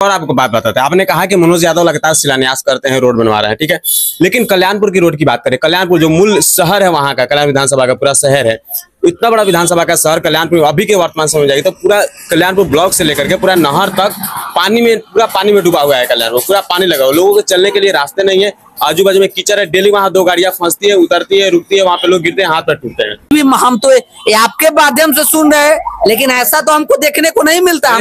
और आपको बात बताते हैं, आपने कहा कि मनोज यादव लगातार शिलान्यास करते हैं, रोड बनवा रहे हैं, ठीक है। लेकिन कल्याणपुर की रोड की बात करें, कल्याणपुर जो मूल शहर है वहां का, कल्याण विधानसभा का पूरा शहर है, इतना बड़ा विधानसभा का शहर कल्याणपुर अभी के वर्तमान समय में जाएगी तो पूरा कल्याणपुर ब्लॉक से लेकर के पूरा नहर तक पूरा पानी में डूबा हुआ है। कल्याणपुर पूरा पानी लगा हुआ, लोगों को चलने के लिए रास्ते नहीं है, आजू बाजू में कीचड़ है, डेली वहाँ 2 गाड़ियां फंसती है, उतरती है, रुकती है, वहाँ पे लोग गिरते हैं, हाथ पैर टूटते हैं। हम तो आपके माध्यम से सुन रहे हैं, लेकिन ऐसा तो हमको देखने को नहीं मिलता।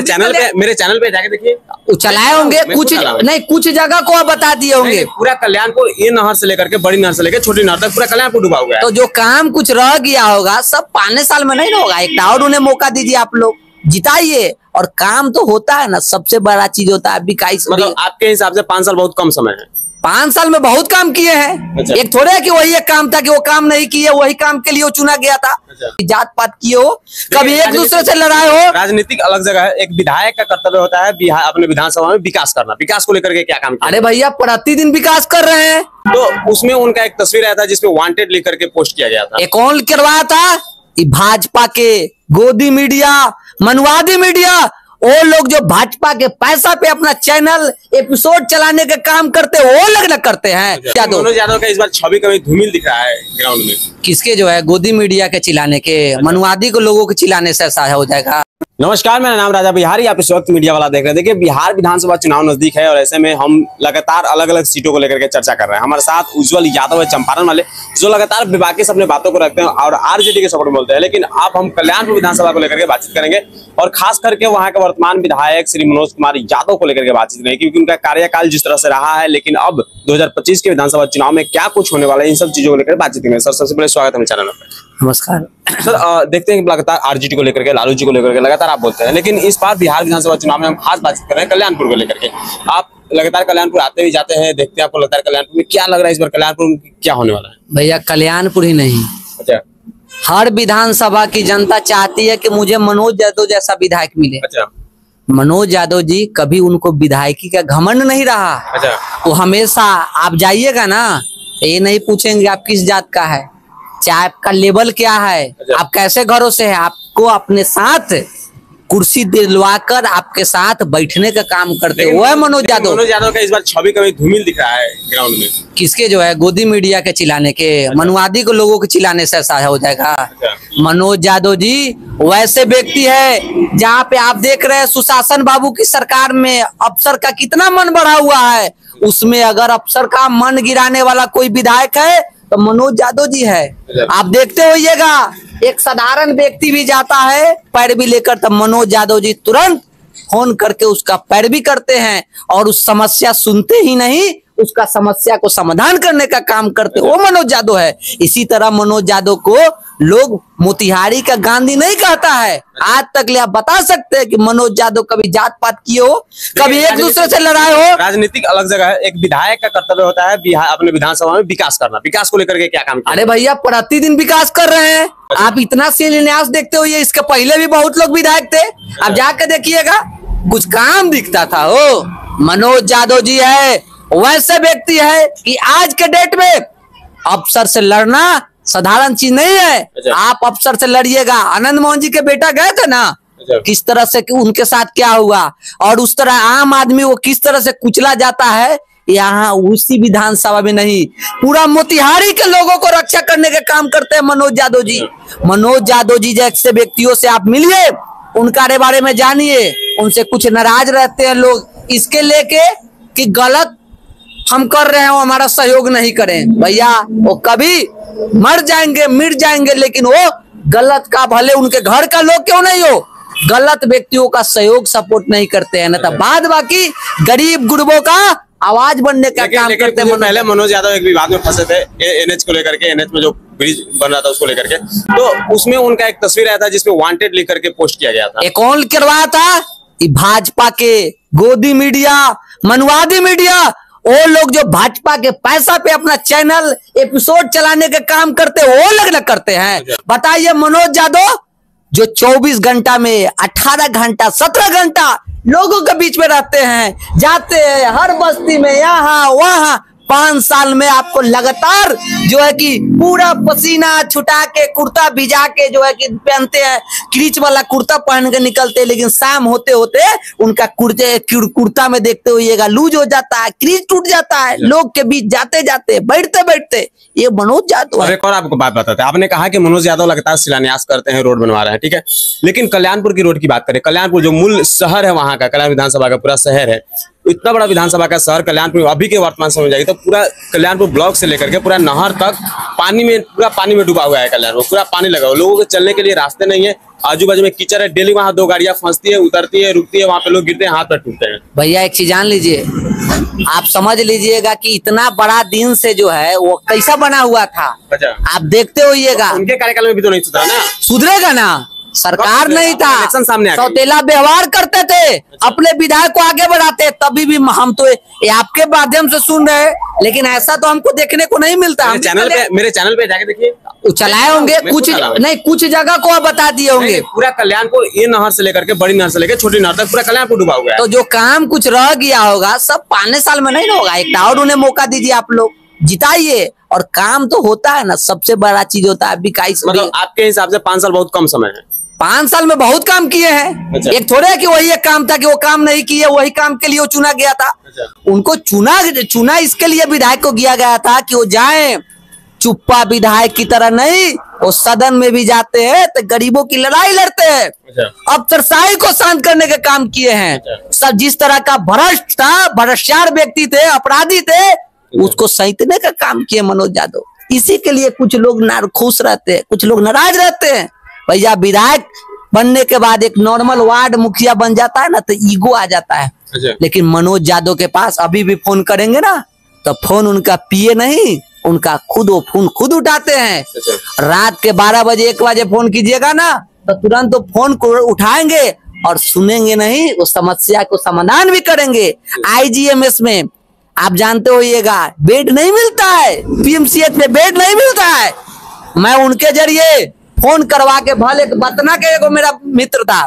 मेरे चैनल पे जाके देखिए, चलाए होंगे कुछ नहीं, कुछ जगह को आप बता दिए होंगे। पूरा कल्याणपुर ये नहर से लेकर के बड़ी नहर से लेकर छोटी नहर तक पूरा कल्याणपुर डूबा हुआ है। तो जो काम कुछ रह गया होगा सब 5 साल में नहीं होगा, एक और उन्हें मौका दीजिए, आप लोग जिताइए और काम तो होता है ना। सबसे बड़ा चीज होता है विकास। मतलब आपके हिसाब से 5 साल बहुत कम समय है? 5 साल में बहुत काम किए हैं। अच्छा। एक थोड़े है कि वही एक काम था कि वो काम नहीं किए, वही काम के लिए वो चुना गया था। अच्छा। जात पात किए हो, कभी एक दूसरे से लड़ाए हो। राजनीतिक अलग जगह है, एक विधायक का कर्तव्य होता है बिहार अपने विधानसभा में विकास करना। विकास को लेकर के क्या काम किया? अरे भैया प्रतिदिन विकास कर रहे हैं। तो उसमें उनका एक तस्वीर आया था जिसमें वांटेड लिख करके पोस्ट किया गया था। ये कौन करवाया था? ये भाजपा के गोदी मीडिया, मनुवादी मीडिया, वो लोग जो भाजपा के पैसा पे अपना चैनल एपिसोड चलाने के काम करते हैं, वो लोग न करते हैं। मनोज यादव का इस बार छवि कभी धूमिल दिख रहा है ग्राउंड में। किसके जो है गोदी मीडिया के चिल्लाने के, मनुवादी को लोगों के चिल्लाने से ऐसा हो जाएगा। नमस्कार, मेरा नाम राजा बिहारी, आप इस वक्त मीडिया वाला देख रहे हैं। देखिए, बिहार विधानसभा चुनाव नजदीक है और ऐसे में हम लगातार अलग अलग सीटों को लेकर के चर्चा कर रहे हैं। हमारे साथ उज्जवल यादव है चंपारण वाले, जो लगातार बेबाकी से अपने बातों को रखते हैं और आरजेडी के सपोर्ट में बोलते हैं। लेकिन अब हम कल्याणपुर विधानसभा को लेकर के बातचीत करेंगे और खास करके वहां के वर्तमान विधायक श्री मनोज कुमार यादव को लेकर के बातचीत करेंगे, क्योंकि उनका कार्यकाल जिस तरह से रहा है, लेकिन अब 2025 के विधानसभा चुनाव में क्या कुछ होने वाला है, इन सब चीजों को लेकर बातचीत करेंगे। सर, सबसे पहले स्वागत है चैनल पर। नमस्कार सर, देखते हैं कि लगातार आरजेडी को लेकर के, लालू जी को लेकर के लगातार आप बोलते हैं, लेकिन इस बार बिहार विधानसभा चुनाव में हम खास बातचीत कर रहे हैं कल्याणपुर को लेकर के। आप लगातार कल्याणपुर आते ही जाते हैं, देखते हैं, आपको लगता है कल्याणपुर में क्या लग रहा है इस बार कल्याणपुर में क्या होने वाला है? भैया कल्याणपुर ही नहीं, अच्छा, हर विधानसभा की जनता चाहती है कि मुझे मनोज यादव जैसा विधायक मिले। अच्छा, मनोज यादव जी कभी उनको विधायकी का घमंड नहीं रहा। अच्छा, वो हमेशा आप जाइएगा ना, ये नहीं पूछेंगे आप किस जात का है, चाहे आपका लेवल क्या है, आप कैसे घरों से है, आपको अपने साथ कुर्सी दिलवाकर आपके साथ बैठने का काम करते हैं, वो है मनोज यादव। मनोज यादव का इस बार छवि कभी धूमिल दिख रहा है ग्राउंड में। किसके जो है गोदी मीडिया के चिल्लाने के, मनुवादी को लोगों के चिल्लाने से ऐसा हो जाएगा। मनोज यादव जी वैसे व्यक्ति है, जहाँ पे आप देख रहे हैं सुशासन बाबू की सरकार में अफसर का कितना मन बढ़ा हुआ है, उसमें अगर अफसर का मन गिराने वाला कोई विधायक है तो मनोज यादव जी है। आप देखते होइएगा, एक साधारण व्यक्ति भी जाता है पैरवी लेकर, तब मनोज यादव जी तुरंत फोन करके उसका पैरवी करते हैं और उस समस्या सुनते ही नहीं, उसका समस्या को समाधान करने का काम करते, वो मनोज यादव है। इसी तरह मनोज यादव को लोग मोतिहारी का गांधी नहीं कहता है। आज तक ले आप बता सकते हैं कि मनोज यादव कभी जात पात किए हो, कभी एक दूसरे से लड़ाए हो? राजनीतिक अलग जगह है, एक विधायक का कर्तव्य होता है बिहार अपने विधानसभा में विकास करना। विकास को लेकर के क्या काम किया? अरे भैया प्रतिदिन विकास कर रहे हैं। आप इतना शिलान्यास देखते हो, ये इसके पहले भी बहुत लोग विधायक थे, आप जाकर देखिएगा कुछ काम दिखता था। ओ मनोज यादव जी है वैसे व्यक्ति है कि आज के डेट में अफसर से लड़ना साधारण चीज नहीं है। आप अफसर से लड़िएगा, आनंद मोहन जी के बेटा गए थे ना, किस तरह से उनके साथ क्या हुआ, और उस तरह आम आदमी वो किस तरह से कुचला जाता है, यहाँ उसी विधानसभा में नहीं, पूरा मोतिहारी के लोगों को रक्षा करने के काम करते हैं मनोज यादव जी। मनोज यादव जी जैसे व्यक्तियों से आप मिलिए, उनके बारे में जानिए, उनसे कुछ नाराज रहते हैं लोग इसके लेके कि गलत हम कर रहे हो, हमारा सहयोग नहीं करें। भैया वो कभी मर जाएंगे मिट जाएंगे, लेकिन वो गलत का, भले उनके घर का लोग क्यों नहीं हो, गलत व्यक्तियों का सहयोग सपोर्ट नहीं करते हैं, न तो बाद बाकी गरीब गुरबों का आवाज बनने का काम करते हैं। पहले मनोज यादव एक विवाद में फंसे थे एनएच को लेकर के, एनएच में जो ब्रिज बन रहा था उसको लेकर के, तो उसमें उनका एक तस्वीर आया था जिसमें वांटेड लिख करके पोस्ट किया गया था। ये कौन करवाया था? ये भाजपा के गोदी मीडिया, मनुवादी मीडिया, वो लोग जो भाजपा के पैसा पे अपना चैनल एपिसोड चलाने के काम करते, वो लोग न करते हैं। बताइए मनोज यादव जो 24 घंटा में 18 घंटा 17 घंटा लोगों के बीच में रहते हैं, जाते हैं हर बस्ती में, यहाँ वहाँ 5 साल में आपको लगातार जो है कि पूरा पसीना छुटा के कुर्ता भिजा के जो है कि पहनते हैं, क्रीच वाला कुर्ता पहन के निकलते हैं, लेकिन शाम होते होते उनका कुर्ता में देखते हुएगा लूज हो जाता है, क्रीच टूट जाता है, लोग के बीच जाते जाते बैठते बैठते। ये मनोज यादव है। एक और आपको बात बताते हैं, आपने कहा कि मनोज यादव लगातार शिलान्यास करते हैं, रोड बनवा रहे हैं, ठीक है, लेकिन कल्याणपुर की रोड की बात करें, कल्याणपुर जो मूल शहर है वहां का, कल्याण विधानसभा का पूरा शहर है, इतना बड़ा विधानसभा का शहर कल्याणपुर अभी के वर्तमान समय में जाएगी तो पूरा कल्याणपुर ब्लॉक से लेकर के पूरा नहर तक पूरा पानी में डूबा हुआ है। कल्याणपुर पूरा पानी लगा हुआ, लोगों को चलने के लिए रास्ते नहीं है, आजू बाजू में कीचड़ है, डेली वहाँ 2 गाड़ियां फंसती है, उतरती है, रुकती है, वहाँ पे लोग गिरते हैं, हाथ पैर टूटते हैं। भैया एक चीज जान लीजिए, आप समझ लीजिएगा कि इतना बड़ा दिन से जो है वो कैसा बना हुआ था। अच्छा, आप देखते होइएगा, उनके कार्यकाल में भी तो नहीं सुधरा ना, सुधरेगा ना, सरकार नहीं था, इलेक्शन सामने आ गई। सौतेला व्यवहार करते थे, अपने विधायक को आगे बढ़ाते, तभी भी हम तो ये आपके माध्यम से सुन रहे हैं, लेकिन ऐसा तो हमको देखने को नहीं मिलता। मेरे चैनल पे जाके देखिए, चलाए होंगे कुछ नहीं, कुछ जगह को बता दिए होंगे। पूरा कल्याणपुर ये नहर से लेकर के बड़ी नहर से लेकर छोटी नहर तक पूरा कल्याणपुर डूबा हुआ है। तो जो काम कुछ रह गया होगा सब 5 साल में नहीं होगा, एक और उन्हें मौका दीजिए, आप लोग जिताइए और काम तो होता है ना। सबसे बड़ा चीज होता है विकास। मतलब आपके हिसाब से 5 साल बहुत कम समय है? 5 साल में बहुत काम किए हैं। अच्छा। एक थोड़े है कि वही एक काम था कि वो काम नहीं किए, वही काम के लिए वो चुना गया था। अच्छा। उनको चुना इसके लिए विधायक को किया गया था कि वो जाएं, चुप्पा विधायक की तरह नहीं, वो सदन में भी जाते हैं तो गरीबों की लड़ाई लड़ते हैं। अच्छा। अफसरशाही को शांत करने का काम किए हैं। अच्छा। सब जिस तरह का भ्रष्ट था, भ्रष्टाचार व्यक्ति थे, अपराधी थे, उसको सैंतने का काम किए मनोज यादव। इसी के लिए कुछ लोग खुश रहते हैं, कुछ लोग नाराज रहते हैं। भैया विधायक बनने के बाद एक नॉर्मल वार्ड मुखिया बन जाता है ना तो ईगो आ जाता है। अच्छा। लेकिन मनोज यादव के पास अभी भी फोन करेंगे ना तो फोन उनका पिए नहीं, उनका वो फोन खुद उठाते हैं। अच्छा। रात के 12 बजे 1 बजे फोन कीजिएगा ना तो तुरंत वो फोन को उठाएंगे और सुनेंगे नहीं, उस समस्या को समाधान भी करेंगे। IGMS में आप जानते होइएगा बेड नहीं मिलता है, PMCH में बेड नहीं मिलता है। मैं उनके जरिए फोन करवा के भले बतना के एगो मेरा मित्र था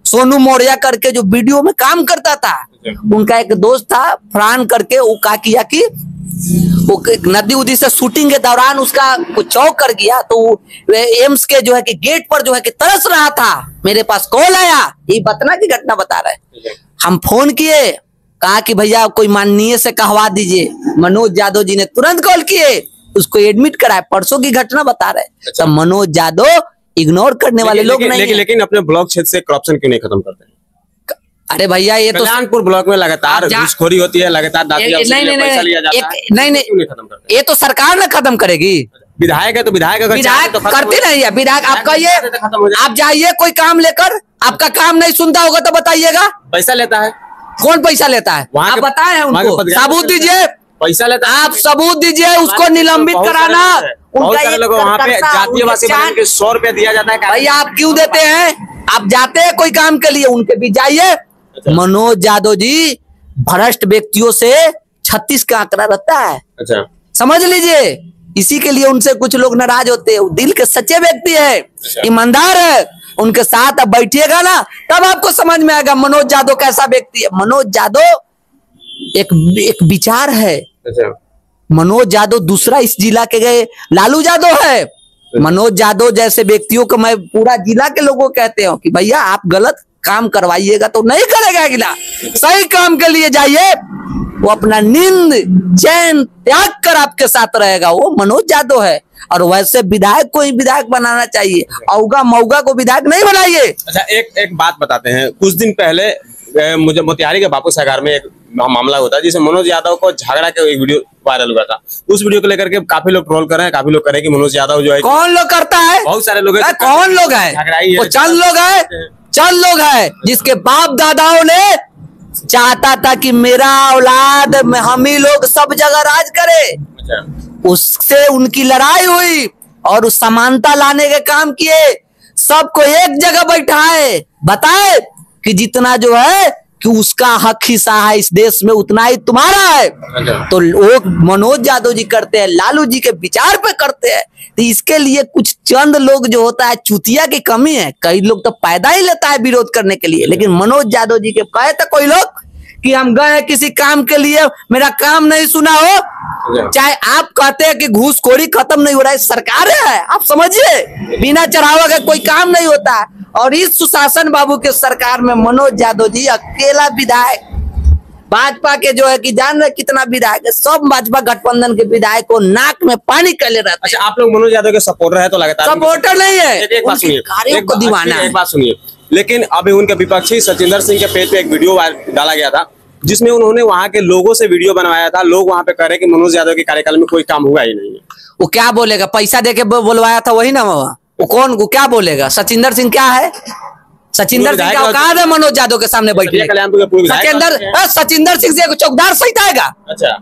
सोनू मौर्य करके जो वीडियो में काम करता था, उनका एक दोस्त था फरहान करके, वो क्या किया कि वो नदी उदी से शूटिंग के दौरान उसका कुछ चौक कर गया तो एम्स के जो है कि गेट पर जो है कि तरस रहा था। मेरे पास कॉल आया, ये बतना की घटना बता रहे। हम फोन किए, कहा कि भैया कोई माननीय से कहवा दीजिए। मनोज यादव जी ने तुरंत कॉल किए, उसको एडमिट कराया। परसों की घटना बता रहे। अच्छा। तो मनोज यादव इग्नोर करने वाले लोग नहीं। लेकिन अपने ब्लॉक क्षेत्र से करप्शन क्यों नहीं खत्म करते हैं? अरे भैया ये तो कल्याणपुर ब्लॉक में लगातार घूसखोरी होती है, लगातार पैसा लिया जाता है। नहीं खत्म करते? ये तो सरकार ना खत्म करेगी। विधायक है तो विधायक करते नहीं है। विधायक आप कहिए, आप जाइए कोई काम लेकर, आपका काम नहीं सुनता होगा तो बताइएगा। पैसा लेता है। कौन पैसा लेता है? आप बताए उनको, सबूत दीजिए। पैसा लेता है, आप सबूत दीजिए, उसको निलंबित कराना। बहुत सारे लोग वहाँ पे जातीयवासी बना के 100 रुपया दिया जाता है। भैया आप क्यों देते हैं? आप जाते हैं कोई काम के लिए, उनके बीच जाइए। मनोज यादव जी भ्रष्ट व्यक्तियों से 36 का आंकड़ा रहता है। अच्छा, समझ लीजिए। इसी के लिए उनसे कुछ लोग नाराज होते हैं। दिल के सच्चे व्यक्ति है, ईमानदार है, उनके साथ अब बैठिएगा ना तब आपको समझ में आएगा मनोज यादव कैसा व्यक्ति है। मनोज यादव एक विचार है। अच्छा। मनोज यादव दूसरा इस जिला के गए लालू यादव है। मनोज यादव जैसे व्यक्तियों को मैं पूरा जिला के लोगों को कहते हो कि भैया आप गलत काम करवाइएगा तो नहीं करेगा गिला, सही काम के लिए जाइए। वो अपना नींद चैन त्याग कर आपके साथ रहेगा, वो मनोज यादव है। और वैसे विधायक को ही विधायक बनाना चाहिए, औगा मौगा को विधायक नहीं बनाइए। अच्छा, एक बात बताते हैं। कुछ दिन पहले मुझे मोतिहारी के बापू सागर में एक मामला होता है जिसमें मनोज यादव को झगड़ा के एक वीडियो वायरल हुआ था। उस वीडियो को लेकर के काफी लोग ट्रोल कर रहे हैं, काफी लोग कह रहे हैं कि मनोज यादव जो है, कौन लोग करता है? बहुत सारे लोग, कौन लोग है? वो चंद लोग है, चंद लोग है जिसके बाप दादाओं ने चाहता था कि मेरा औलाद हम ही लोग सब जगह राज करे। उससे उनकी लड़ाई हुई और उस समानता लाने के काम किए, सबको एक जगह बैठाए, बताए कि जितना जो है कि उसका हक हिस्सा है इस देश में उतना ही तुम्हारा है। तो वो मनोज यादव जी करते हैं, लालू जी के विचार पे करते हैं। तो इसके लिए कुछ चंद लोग जो होता है चुतिया की कमी है। कई लोग तो पैदा ही लेता है विरोध करने के लिए, लेकिन मनोज यादव जी के कहे तो कोई लोग कि हम गए किसी काम के लिए, मेरा काम नहीं सुना हो, चाहे आप कहते हैं कि घूसखोरी खत्म नहीं हो रहा है, सरकार है, आप समझिए बिना चढ़ावा का कोई काम नहीं होता है। और इस सुशासन बाबू के सरकार में मनोज यादव जी अकेला विधायक, भाजपा के जो है कि जान रहे कितना विधायक है, सब भाजपा गठबंधन के विधायक को नाक में पानी कले रहते हैं। अच्छा, आप लोग मनोज यादव के सपोर्टर है तो लगातार सपोर्टर नहीं है, एक बात सुनिए, कार्यों को दीवाना है। एक बात सुनिए, लेकिन अभी उनके विपक्षी सचिंदर सिंह के पेज पे एक वीडियो डाला गया था जिसमें उन्होंने वहां के लोगों से वीडियो बनवाया था। लोग वहां पे कह रहे कि मनोज यादव के कार्यकाल में कोई काम हुआ ही नहीं है। वो क्या बोलेगा, पैसा देके बोलवाया था वही ना, वो कौन, वो क्या बोलेगा? सचिंदर सिंह क्या है? सचिंदर सिंह का औकात है मनोज यादव के सामने बैठने? सचिंदर सिंह से चौकीदार सही आएगा? अच्छा,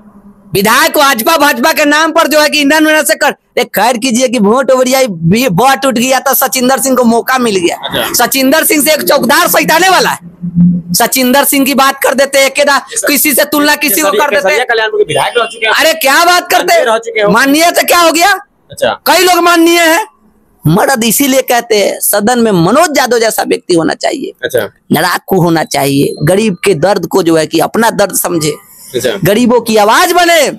विधायक भाजपा के नाम पर जो है कि इंडियन में से कर खैर कीजिए कि वोट वोट उठ गया तो सचिंदर सिंह को मौका मिल गया। अच्छा। सचिंदर सिंह से एक चौकीदार सहिताने वाला है। सचिंदर सिंह की बात कर देते हैं, किसी से तुलना किसी को कर देते हैं। विधायक रह चुके हैं। अरे क्या बात करते हैं, माननीय से क्या हो गया? अच्छा, कई लोग माननीय है। मर्द इसीलिए कहते हैं सदन में मनोज यादव जैसा व्यक्ति होना चाहिए। अच्छा, लड़ाकू होना चाहिए, गरीब के दर्द को जो है कि अपना दर्द समझे, अच्छा, गरीबों की आवाज बने,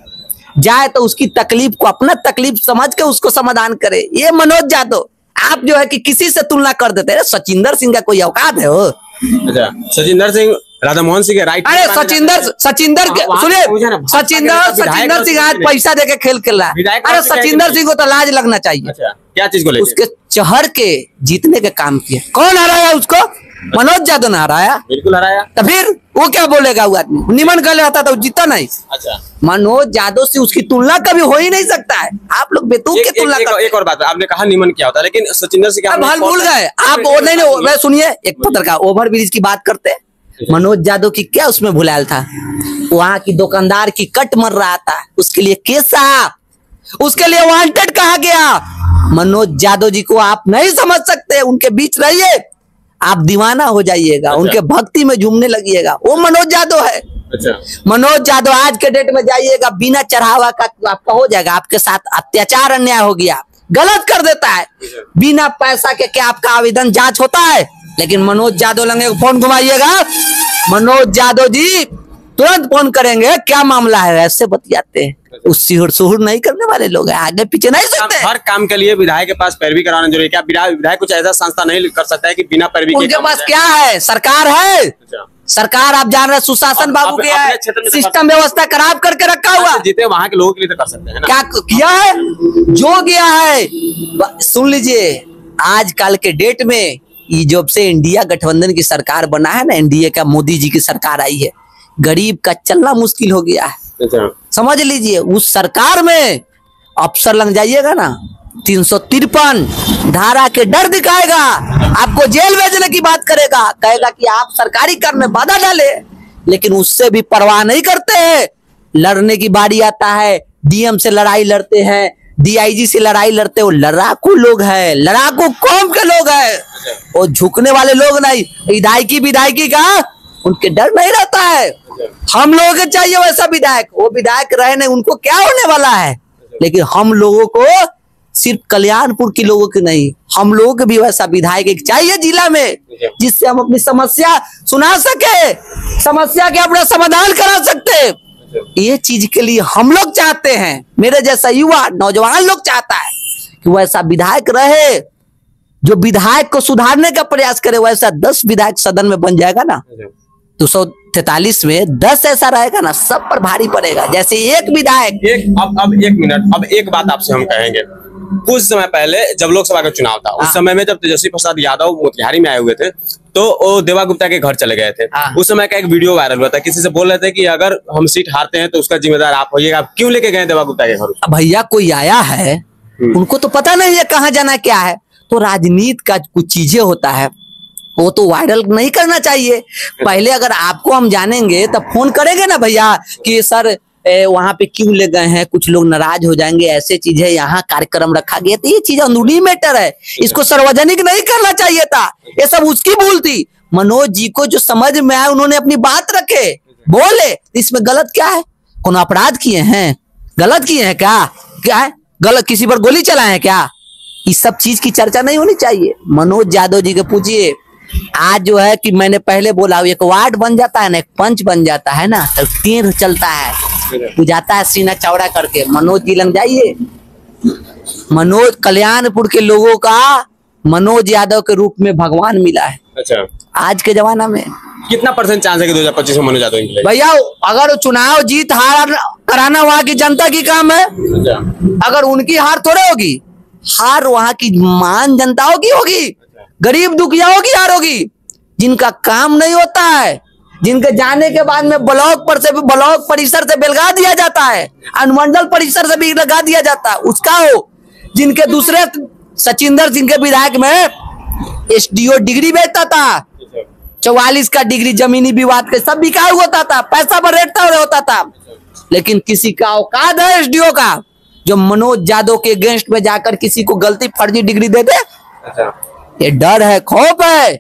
जाए तो उसकी तकलीफ को अपना तकलीफ समझ के उसको समाधान करे। ये मनोज यादव आप जो है कि किसी से तुलना कर देते हैं। सचिंदर सिंह का कोई औकात है? हो अच्छा, सचिंदर सिंह राधा मोहन सिंह के राइट। अरे सचिंदर सुनिए, सचिंदर सिंह आज पैसा देके खेल रहा है। अरे सचिंदर सिंह को तो लाज लगना चाहिए। अच्छा, क्या चीज को लेकर? उसके चढ़ के जीतने के काम किया। कौन हराया उसको? मनोज यादव ने हराया। बिल्कुल हराया। तो फिर वो क्या बोलेगा? वो आदमी निमन कर लेता तो जीता नहीं। अच्छा, मनोज यादव से उसकी तुलना कभी हो ही नहीं सकता है। आप लोग बेतुक की तुलना करते हैं। एक और बात, आपने कहा निमन क्या होता है, लेकिन सचिंदर सिंह अब हाल भूल गए आप। नहीं, सुनिए, एक पत्रकार ओवर ब्रिज की बात करते हैं। मनोज यादव की क्या उसमें भुलाल था? वहां की दुकानदार की कट मर रहा था, उसके लिए केस साहब, उसके लिए वांटेड कहा गया। मनोज यादव जी को आप नहीं समझ सकते, उनके बीच रहिए, आप दीवाना हो जाइएगा। अच्छा। उनके भक्ति में झूमने लगिएगा। वो मनोज यादव है। अच्छा। मनोज यादव आज के डेट में जाइएगा, बिना चढ़ावा का आपका हो जाएगा। आपके साथ अत्याचार अन्याय हो गया, गलत कर देता है। बिना पैसा के क्या आपका आवेदन जांच होता है? लेकिन मनोज यादव लगे फोन घुमाइएगा, मनोज यादव जी तुरंत फोन करेंगे, क्या मामला है, ऐसे बतियाते हैं। उस सुहुर नहीं करने वाले लोग हैं, आगे पीछे नहीं सकते। हर काम के लिए विधायक के पास पैरवी कराना जरूरी है। क्या विधायक कुछ ऐसा संस्था नहीं कर सकता है कि बिना पैरवी उनके पास क्या है? सरकार है। सरकार आप जान रहे सुशासन बाबू के है, सिस्टम व्यवस्था खराब करके रखा हुआ। जीते वहां के लोगों के लिए तो कर सकते हैं ना। क्या किया है? जो गया है सुन लीजिए। आजकल के डेट में ये जब से इंडिया गठबंधन की सरकार बना है ना, एनडीए का मोदी जी की सरकार आई है, गरीब का चलना मुश्किल हो गया है। अच्छा। समझ लीजिए, उस सरकार में अफसर लग जाइएगा ना, 353 धारा के डर दिखाएगा, आपको जेल भेजने की बात करेगा, कहेगा कि आप सरकारी काम में बाधा डाले, लेकिन उससे भी परवाह नहीं करते हैं। लड़ने की बारी आता है, डीएम से लड़ाई लड़ते हैं, डीआईजी से लड़ाई लड़ते हैं। वो लड़ाकू लोग हैं, लड़ाकू कौम के लोग हैं, वो झुकने वाले लोग नहीं। विधायकी का उनके डर नहीं रहता है। हम लोगों के चाहिए वैसा विधायक, वो विधायक रहे नहीं, उनको क्या होने वाला है। लेकिन हम लोगों को सिर्फ कल्याणपुर के लोगों के नहीं, हम लोगों को भी वैसा विधायक एक चाहिए जिला में, जिससे हम अपनी समस्या सुना सके, समस्या के अपना समाधान करा सकते। ये चीज के लिए हम लोग चाहते हैं, मेरे जैसा युवा नौजवान लोग चाहता है कि वैसा विधायक रहे, जो विधायक को सुधारने का प्रयास करे। वैसा 10 विधायक सदन में बन जाएगा ना, 243 में 10 ऐसा रहेगा ना, सब पर भारी पड़ेगा। जैसे एक विधायक अब एक मिनट, अब एक बात आपसे हम कहेंगे। कुछ समय पहले जब लोकसभा का चुनाव था, उस समय में जब तेजस्वी प्रसाद यादव मोतिहारी में आए हुए थे, तो वो देवा गुप्ता के घर चले गए थे। उस समय का एक वीडियो वायरल हुआ था, किसी से बोल रहे थे कि अगर हम सीट हारते हैं तो उसका जिम्मेदार आप होइएगा। आप क्यों लेके गए देवा गुप्ता के घर? भैया कोई आया है, उनको तो पता नहीं है कहाँ जाना क्या है। तो राजनीति का कुछ चीजें होता है, वो तो वायरल नहीं करना चाहिए। पहले अगर आपको हम जानेंगे तब फोन करेंगे ना भैया कि सर वहां पे क्यों ले गए हैं, कुछ लोग नाराज हो जाएंगे, ऐसे चीज है, यहाँ कार्यक्रम रखा गया। तो ये चीज अंदरूनी मैटर है, इसको सार्वजनिक नहीं करना चाहिए था। ये सब उसकी भूल थी। मनोज जी को जो समझ में आया, उन्होंने अपनी बात रखे, बोले। इसमें गलत क्या है? कौन अपराध किए हैं? गलत किए हैं क्या? क्या है गलत? किसी पर गोली चलाए हैं क्या? इस सब चीज की चर्चा नहीं होनी चाहिए। मनोज यादव जी के पूछिए, आज जो है कि मैंने पहले बोला, एक वार्ड बन जाता है ना, एक पंच बन जाता है ना, तो तीर चलता है। वो जाता है सीना चौड़ा करके। मनोज जी लग जाइए, मनोज कल्याणपुर के लोगों का मनोज यादव के रूप में भगवान मिला है। अच्छा, आज के जमाना में कितना परसेंट चांस है कि 2025 में मनोज यादव निकलेगा? भैया अगर चुनाव जीत हार कराना वहाँ की जनता की काम है। अच्छा, अगर उनकी हार थोड़े होगी, हार वहाँ की मान जनताओं की होगी, गरीब दुखियाओं की हार होगी। जिनका काम नहीं होता है, जिनके जाने के बाद में ब्लॉक परिसर से बेलगा दिया जाता है, अनुमंडल परिसर से भी लगा दिया जाता है, उसका हो। जिनके दूसरे सचिंदर सिंह के विधायक में एसडीओ डिग्री बेचता था, 44 का डिग्री जमीनी विवाद के सब बिकाऊ होता था, पैसा पर रेट होता था। लेकिन किसी का औकात है एसडीओ का जो मनोज यादव के अगेंस्ट में जाकर किसी को गलती फर्जी डिग्री दे दे? ये डर है, खौफ है।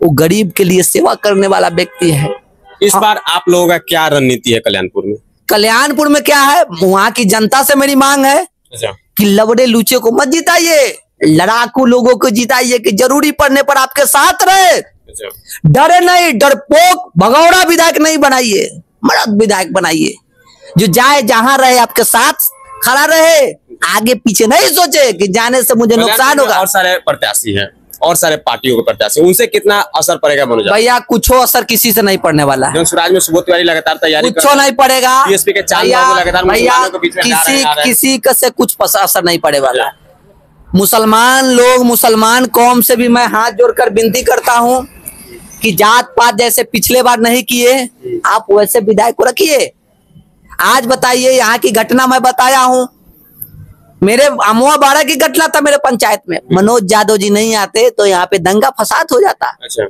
वो गरीब के लिए सेवा करने वाला व्यक्ति है। इस बार आप लोगों का क्या रणनीति है कल्याणपुर में? कल्याणपुर में क्या है, वहाँ की जनता से मेरी मांग है कि लवड़े लूचे को मत जिताइए, लड़ाकू लोगों को जिताइए कि जरूरी पड़ने पर आपके साथ रहे। डरे नहीं, डरपोक भगौड़ा विधायक नहीं बनाइए, मर्द विधायक बनाइए जो जाए जहां रहे आपके साथ खड़ा रहे, आगे पीछे नहीं सोचे कि जाने से मुझे नुकसान होगा। और सारे प्रत्याशी हैं और सारे पार्टियों के प्रत्याशी, उनसे कितना असर पड़ेगा मनोज? भैया कुछ असर किसी से नहीं पड़ने वाला है। स्वराज में सुबोध तिवारी लगातार तैयारी कुछ नहीं पड़ेगा बीएसपी के भैया, किसी से कुछ असर नहीं पड़े वाला। मुसलमान लोग, मुसलमान कौम से भी मैं हाथ जोड़कर विनती करता हूँ कि जात पात जैसे पिछले बार नहीं किए, आप वैसे विधायक को रखिए। आज बताइए, यहाँ की घटना मैं बताया हूँ, मेरे अमुआ बाड़ा की घटना था मेरे पंचायत में। मनोज यादव जी नहीं आते तो यहाँ पे दंगा फसाद हो जाता। अच्छा,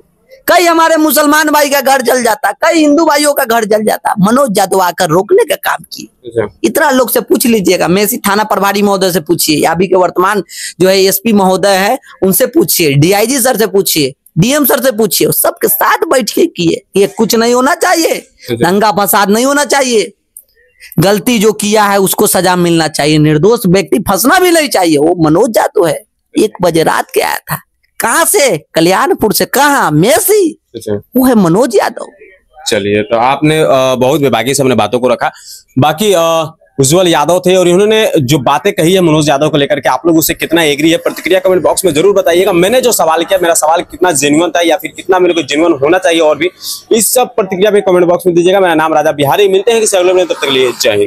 कई हमारे मुसलमान भाई का घर जल जाता, कई हिंदू भाइयों का घर जल जाता। मनोज यादव आकर रोकने का काम किए। अच्छा, इतना लोग से पूछ लीजिएगा, मेसी थाना प्रभारी महोदय से पूछिए, अभी के वर्तमान जो है एसपी महोदय है उनसे पूछिए, डीआईजी सर से पूछिए, डीएम सर से पूछिए, सबके साथ बैठ के किए। ये कुछ नहीं होना चाहिए, दंगा फसाद नहीं होना चाहिए। गलती जो किया है उसको सजा मिलना चाहिए, निर्दोष व्यक्ति फंसना भी नहीं चाहिए। वो मनोज यादव है, 1 बजे रात के आया था, कहाँ से? कल्याणपुर से। कहाँ? मेसी। वो है मनोज यादव। चलिए, तो आपने बहुत बेबाकी से अपने बातों को रखा। बाकी उज्जवल यादव थे और इन्होंने जो बातें कही है मनोज यादव को लेकर के, आप लोग उससे कितना एग्री है, प्रतिक्रिया कमेंट बॉक्स में जरूर बताइएगा। मैंने जो सवाल किया, मेरा सवाल कितना जेन्युइन था या फिर कितना मेरे को जेन्युइन होना चाहिए, और भी इस सब प्रतिक्रिया भी कमेंट बॉक्स में दीजिएगा। मेरा नाम राजा बिहारी, मिलते हैं किसी अगले में, तब तक के लिए जय हिंद।